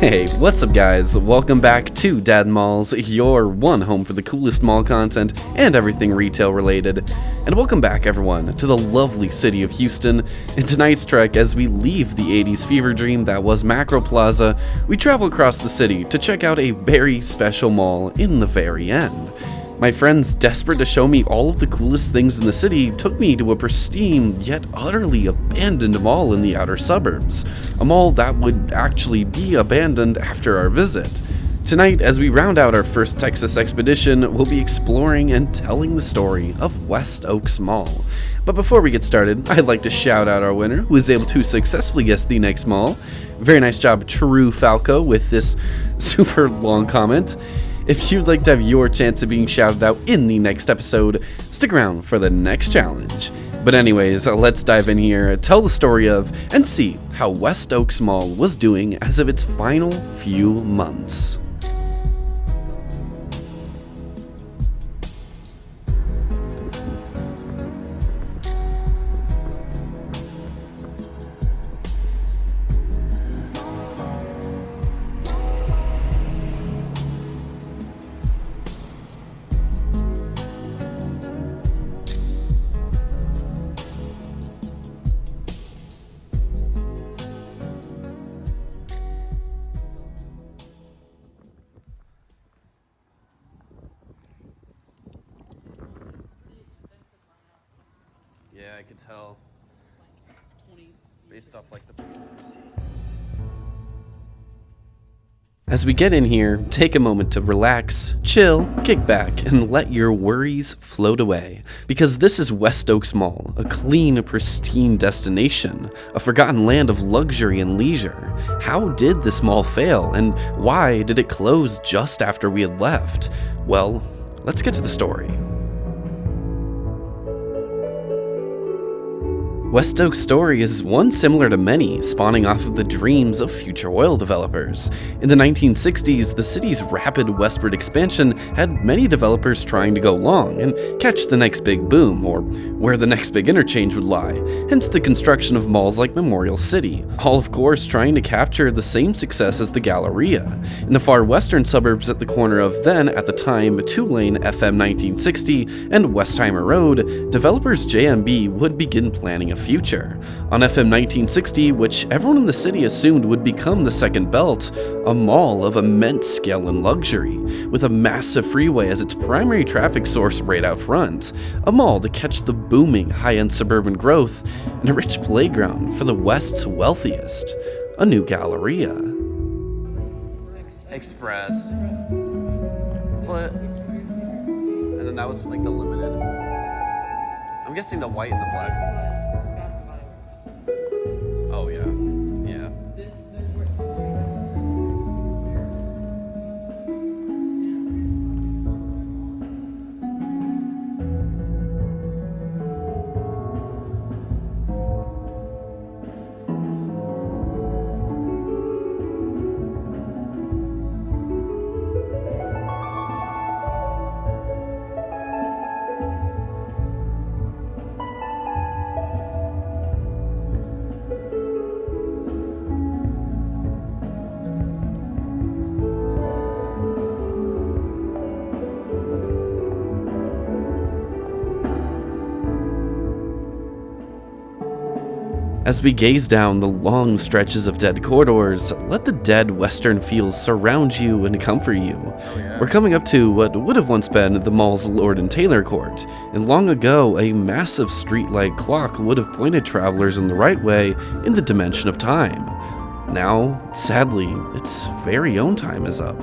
Hey, what's up guys? Welcome back to Dad Malls, your one home for the coolest mall content and everything retail related. And welcome back everyone to the lovely city of Houston. In tonight's trek, as we leave the 80s fever dream that was Macro Plaza, we travel across the city to check out a very special mall in the very end. My friends, desperate to show me all of the coolest things in the city, took me to a pristine yet utterly abandoned mall in the outer suburbs. A mall that would actually be abandoned after our visit. Tonight, as we round out our first Texas expedition, we'll be exploring and telling the story of West Oaks Mall. But before we get started, I'd like to shout out our winner, who was able to successfully guess the next mall. Very nice job, True Falco, with this super long comment. If you'd like to have your chance of being shouted out in the next episode, stick around for the next challenge. But anyways, let's dive in here, tell the story of, and see how West Oaks Mall was doing as of its final few months. Yeah, I could tell based off like the pictures I've seen. As we get in here, take a moment to relax, chill, kick back, and let your worries float away. Because this is West Oaks Mall, a clean, pristine destination, a forgotten land of luxury and leisure. How did this mall fail, and why did it close just after we had left? Well, let's get to the story. West Oaks' story is one similar to many, spawning off of the dreams of future oil developers. In the 1960s, the city's rapid westward expansion had many developers trying to go long and catch the next big boom, or where the next big interchange would lie, hence the construction of malls like Memorial City, all of course trying to capture the same success as the Galleria. In the far western suburbs at the corner of then, at the time, 2-lane FM 1960 and Westheimer Road, developers JMB would begin planning a future. On FM 1960, which everyone in the city assumed would become the second belt, a mall of immense scale and luxury, with a massive freeway as its primary traffic source right out front, a mall to catch the booming high-end suburban growth, and a rich playground for the West's wealthiest, a new Galleria. Express. What? And then that was like the limited. I'm guessing the white and the black. Oh yeah, yeah. As we gaze down the long stretches of dead corridors, let the dead western feels surround you and comfort you. Oh, yeah. We're coming up to what would have once been the mall's Lord and Taylor Court, and long ago a massive streetlight clock would have pointed travelers in the right way in the dimension of time. Now, sadly, its very own time is up.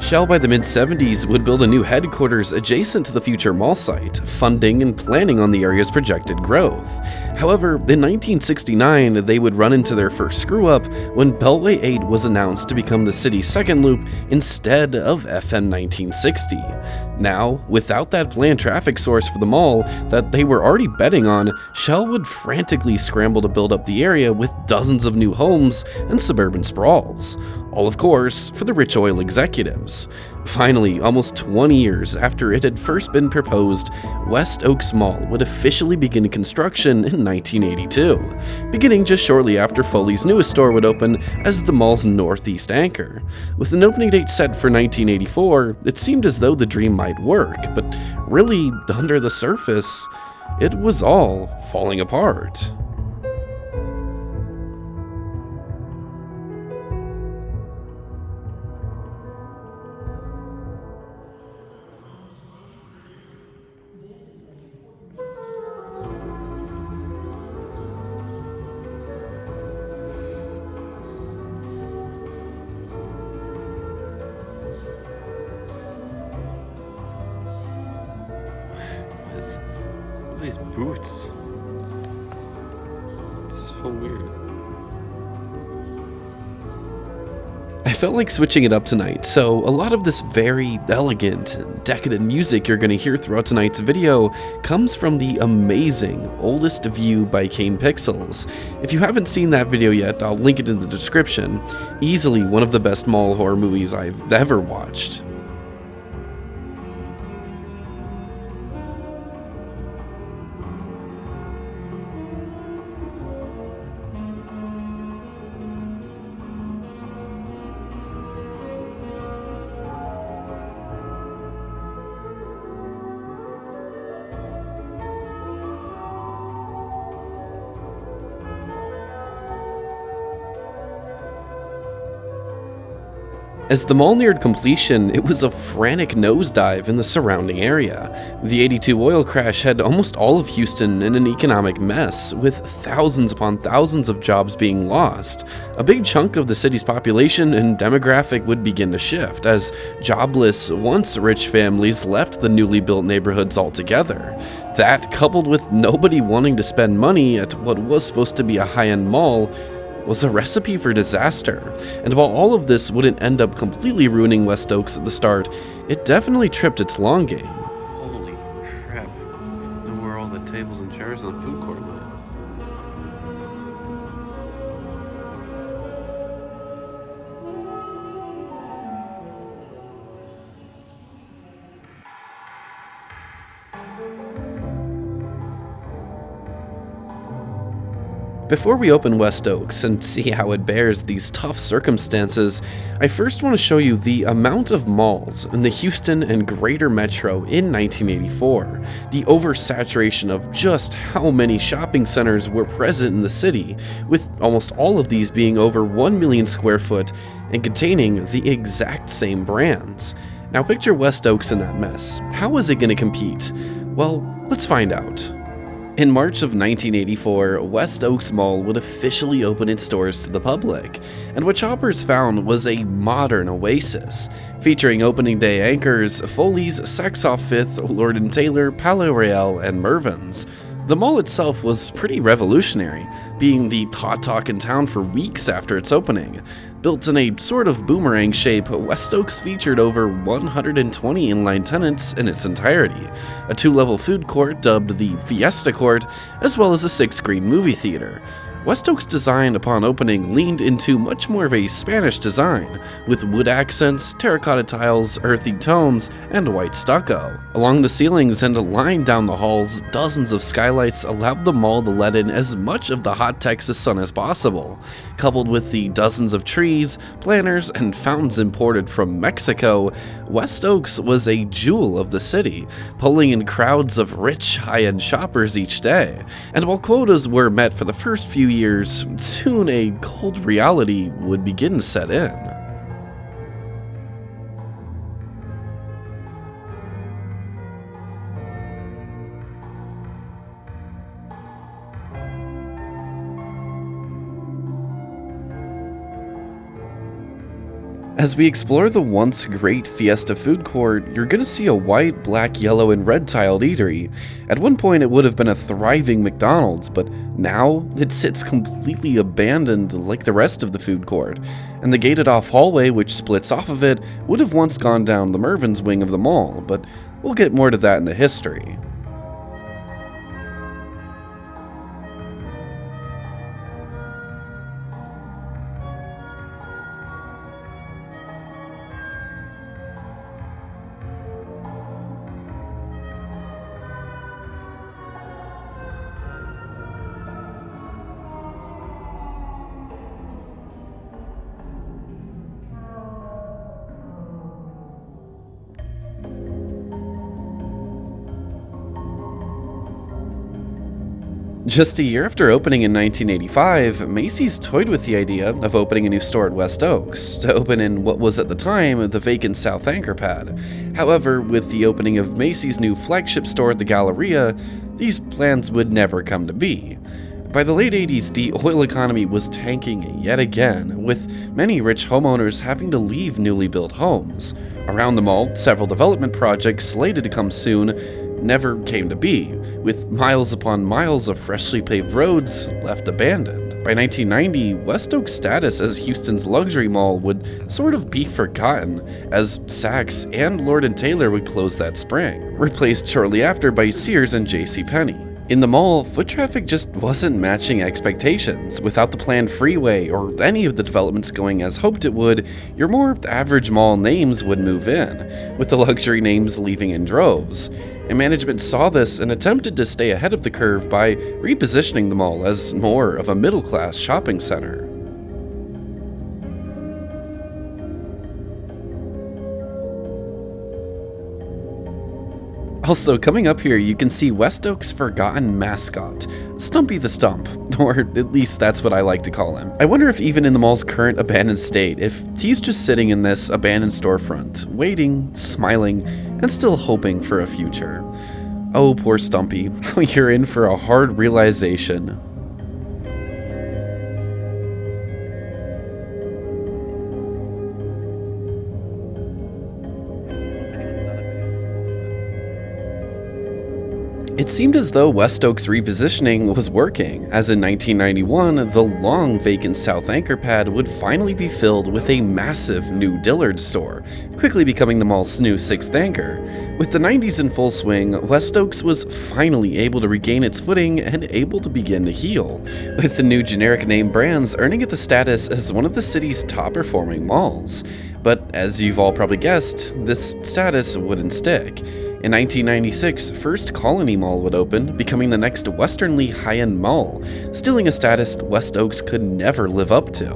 Shell by the mid-70s would build a new headquarters adjacent to the future mall site, funding and planning on the area's projected growth. However, in 1969, they would run into their first screw-up when Beltway 8 was announced to become the city's second loop instead of FN 1960. Now, without that planned traffic source for the mall that they were already betting on, Shell would frantically scramble to build up the area with dozens of new homes and suburban sprawls. All, of course, for the rich oil executives. Finally, almost 20 years after it had first been proposed, West Oaks Mall would officially begin construction in 1982, beginning just shortly after Foley's newest store would open as the mall's northeast anchor. With an opening date set for 1984, it seemed as though the dream might work, but really, under the surface, it was all falling apart. These boots. It's so weird. I felt like switching it up tonight, so a lot of this very elegant and decadent music you're going to hear throughout tonight's video comes from the amazing Oldest View by Kane Pixels. If you haven't seen that video yet, I'll link it in the description. Easily one of the best mall horror movies I've ever watched. As the mall neared completion, it was a frantic nosedive in the surrounding area. The '82 oil crash had almost all of Houston in an economic mess, with thousands upon thousands of jobs being lost. A big chunk of the city's population and demographic would begin to shift, as jobless, once rich families left the newly built neighborhoods altogether. That, coupled with nobody wanting to spend money at what was supposed to be a high-end mall, was a recipe for disaster. And while all of this wouldn't end up completely ruining West Oaks at the start, it definitely tripped its long game. Holy crap. Know where all the tables and chairs in the food court went. Before we open West Oaks and see how it bears these tough circumstances, I first want to show you the amount of malls in the Houston and greater metro in 1984, the oversaturation of just how many shopping centers were present in the city, with almost all of these being over 1 million square foot and containing the exact same brands. Now picture West Oaks in that mess. How is it going to compete? Well, let's find out. In March of 1984, West Oaks Mall would officially open its doors to the public, and what shoppers found was a modern oasis, featuring opening day anchors Foleys, Saks Fifth, Lord & Taylor, Palais Royale, and Mervyn's. The mall itself was pretty revolutionary, being the hot talk in town for weeks after its opening. Built in a sort of boomerang shape, West Oaks featured over 120 inline tenants in its entirety, a 2-level food court dubbed the Fiesta Court, as well as a 6-screen movie theater. West Oaks' design upon opening leaned into much more of a Spanish design, with wood accents, terracotta tiles, earthy tones, and white stucco. Along the ceilings and lined down the halls, dozens of skylights allowed the mall to let in as much of the hot Texas sun as possible. Coupled with the dozens of trees, planters, and fountains imported from Mexico, West Oaks was a jewel of the city, pulling in crowds of rich, high-end shoppers each day. And while quotas were met for the first few years, soon a cold reality would begin to set in. As we explore the once great Fiesta food court, you're gonna see a white, black, yellow, and red tiled eatery. At one point it would have been a thriving McDonald's, but now it sits completely abandoned like the rest of the food court. And the gated off hallway which splits off of it would have once gone down the Mervyn's wing of the mall, but we'll get more to that in the history. Just a year after opening in 1985, Macy's toyed with the idea of opening a new store at West Oaks, to open in what was at the time the vacant South Anchor Pad. However, with the opening of Macy's new flagship store at the Galleria, these plans would never come to be. By the late 80s, the oil economy was tanking yet again, with many rich homeowners having to leave newly built homes. Around the mall, several development projects slated to come soon never came to be, with miles upon miles of freshly paved roads left abandoned. By 1990, West Oaks' status as Houston's luxury mall would sort of be forgotten, as Saks and Lord & Taylor would close that spring, replaced shortly after by Sears and JCPenney. In the mall, foot traffic just wasn't matching expectations. Without the planned freeway or any of the developments going as hoped it would, your more average mall names would move in, with the luxury names leaving in droves. And management saw this and attempted to stay ahead of the curve by repositioning the mall as more of a middle-class shopping center. Also, coming up here, you can see West Oaks' forgotten mascot, Stumpy the Stump, or at least that's what I like to call him. I wonder if even in the mall's current abandoned state, if he's just sitting in this abandoned storefront, waiting, smiling, and still hoping for a future. Oh, poor Stumpy, you're in for a hard realization. It seemed as though West Oaks' repositioning was working, as in 1991, the long vacant South Anchor Pad would finally be filled with a massive new Dillard's store, quickly becoming the mall's new sixth anchor. With the 90s in full swing, West Oaks was finally able to regain its footing and able to begin to heal, with the new generic name brands earning it the status as one of the city's top performing malls. But as you've all probably guessed, this status wouldn't stick. In 1996, First Colony Mall would open, becoming the next westernly high-end mall, stealing a status West Oaks could never live up to.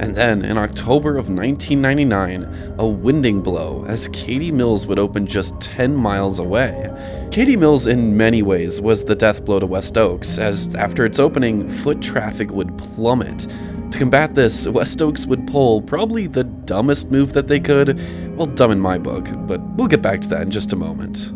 And then, in October of 1999, a winding blow, as Katy Mills would open just 10 miles away. Katy Mills in many ways was the death blow to West Oaks, as after its opening, foot traffic would plummet. To combat this, West Oaks would pull probably the dumbest move that they could. Well, dumb in my book, but we'll get back to that in just a moment.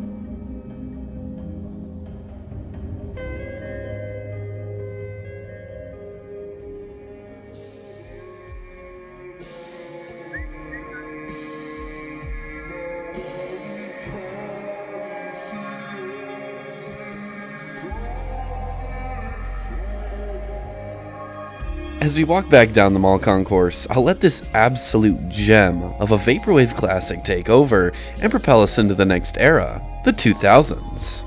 As we walk back down the mall concourse, I'll let this absolute gem of a vaporwave classic take over and propel us into the next era, the 2000s.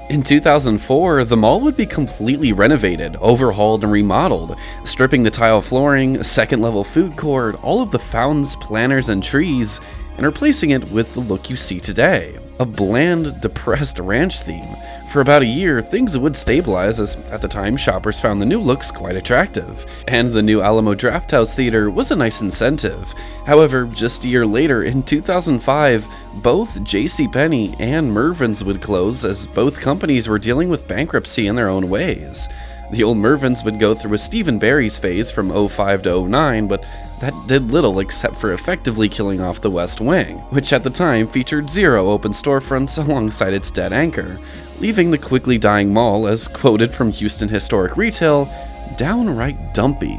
In 2004, the mall would be completely renovated, overhauled, and remodeled, stripping the tile flooring, second-level food court, all of the fountains, planters, and trees, and replacing it with the look you see today. a bland, depressed ranch theme. For about a year, things would stabilize as, at the time, shoppers found the new looks quite attractive, and the new Alamo Drafthouse Theater was a nice incentive. However, just a year later, in 2005, both JCPenney and Mervyn's would close as both companies were dealing with bankruptcy in their own ways. The old Mervyn's would go through a Stephen Barry's phase from 05 to 09, but that did little except for effectively killing off the West Wing, which at the time featured 0 open storefronts alongside its dead anchor, leaving the quickly dying mall, as quoted from Houston Historic Retail, downright dumpy.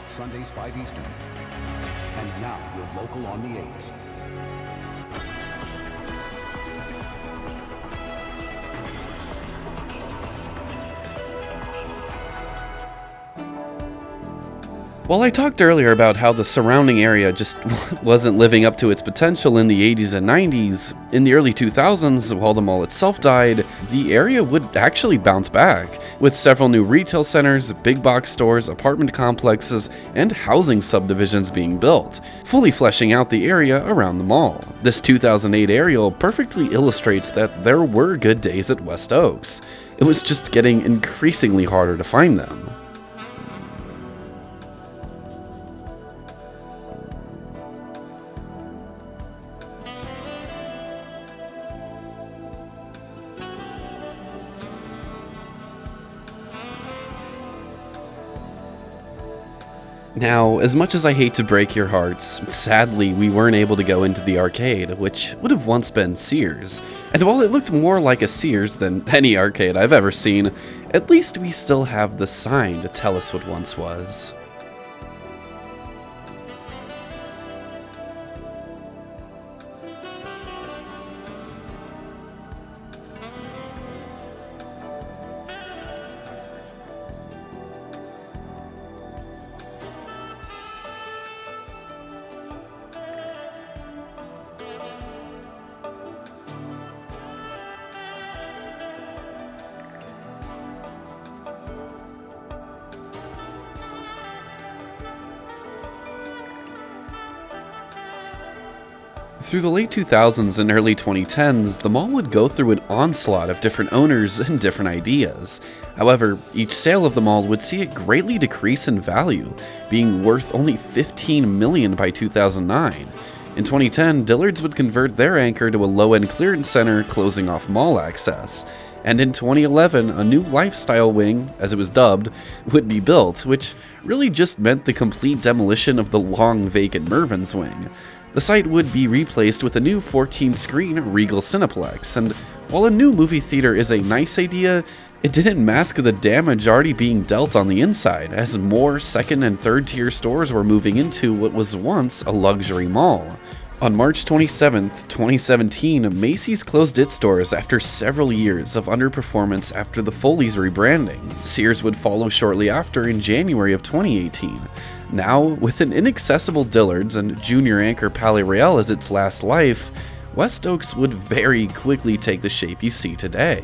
Sundays 5 Eastern. And now your local on the 8s. While I talked earlier about how the surrounding area just wasn't living up to its potential in the 80s and 90s, in the early 2000s, while the mall itself died, the area would actually bounce back, with several new retail centers, big box stores, apartment complexes, and housing subdivisions being built, fully fleshing out the area around the mall. This 2008 aerial perfectly illustrates that there were good days at West Oaks. It was just getting increasingly harder to find them. Now, as much as I hate to break your hearts, sadly we weren't able to go into the arcade, which would have once been Sears. And while it looked more like a Sears than any arcade I've ever seen, at least we still have the sign to tell us what once was. Through the late 2000s and early 2010s, the mall would go through an onslaught of different owners and different ideas. However, each sale of the mall would see it greatly decrease in value, being worth only $15 million by 2009. In 2010, Dillard's would convert their anchor to a low-end clearance center, closing off mall access. And in 2011, a new lifestyle wing, as it was dubbed, would be built, which really just meant the complete demolition of the long vacant Mervyn's wing. The site would be replaced with a new 14-screen Regal Cineplex, and while a new movie theater is a nice idea, it didn't mask the damage already being dealt on the inside, as more second and third tier stores were moving into what was once a luxury mall. On March 27, 2017, Macy's closed its doors after several years of underperformance after the Foleys rebranding. Sears would follow shortly after in January of 2018. Now, with an inaccessible Dillard's and junior anchor Palais Royale as its last life, West Oaks would very quickly take the shape you see today.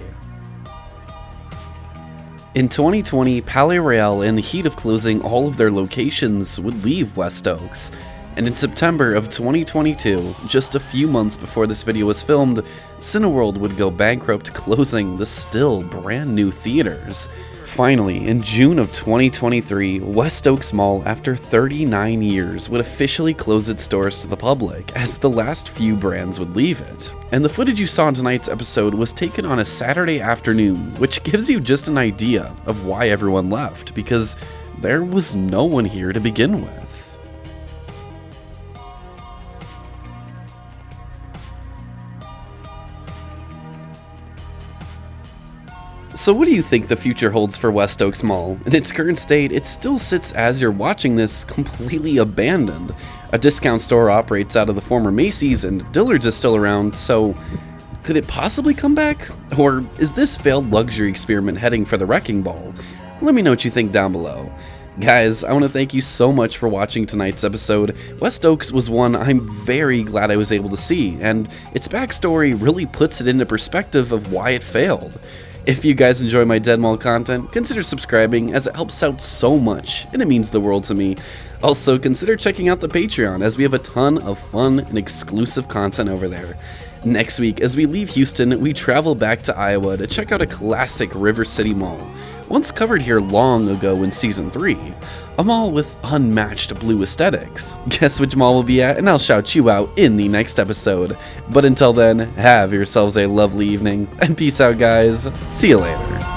In 2020, Palais Royale, in the heat of closing all of their locations, would leave West Oaks. And in September of 2022, just a few months before this video was filmed, Cineworld would go bankrupt, closing the still brand new theaters. Finally, in June of 2023, West Oaks Mall, after 39 years, would officially close its doors to the public, as the last few brands would leave it. And the footage you saw in tonight's episode was taken on a Saturday afternoon, which gives you just an idea of why everyone left, because there was no one here to begin with. So what do you think the future holds for West Oaks Mall? In its current state, it still sits, as you're watching this, completely abandoned. A discount store operates out of the former Macy's, and Dillard's is still around, so could it possibly come back? Or is this failed luxury experiment heading for the wrecking ball? Let me know what you think down below. Guys, I want to thank you so much for watching tonight's episode. West Oaks was one I'm very glad I was able to see, and its backstory really puts it into perspective of why it failed. If you guys enjoy my Dead Mall content, consider subscribing as it helps out so much and it means the world to me. Also, consider checking out the Patreon as we have a ton of fun and exclusive content over there. Next week, as we leave Houston, we travel back to Iowa to check out a classic River City mall, once covered here long ago in Season 3. A mall with unmatched blue aesthetics. Guess which mall we'll be at, and I'll shout you out in the next episode. But until then, have yourselves a lovely evening, and peace out guys. See you later.